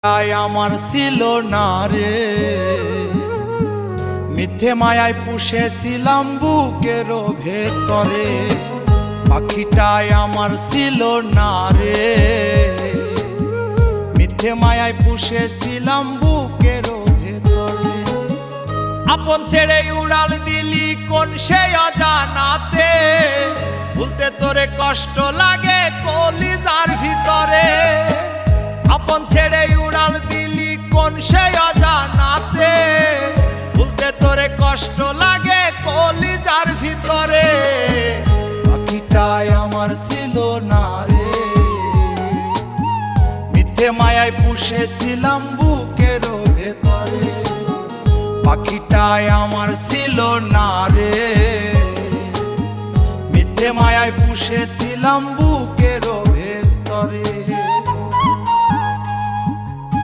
আমার ছিল না রে, মিথ্যে মায়ায় পুষেছিলাম বুকের ভেতরে। পাখিটাই আমার ছিল না রে, মিথ্যে মায়ায় পুষেছিলাম বুকের ভেতরে। আপন ছেড়ে উড়াল দিলি কোন সে অজানাতে, ভুলতে তোরে কষ্ট লাগে কলিজার ভিতরে। আপন ছেড়ে উড়াল দিলি কোন সে অজানাতে, ভুলতে তোরে কষ্ট লাগে কলিজার ভিতরে। পাখিটাই আমার ছিল না রে, মিথ্যে মায়ায় পুষেছিলাম বুকের ভেতরে। পাখিটাই আমার ছিল না রে, মিথ্যে মায়ায় পুষেছিলাম বুকের ভেতরে।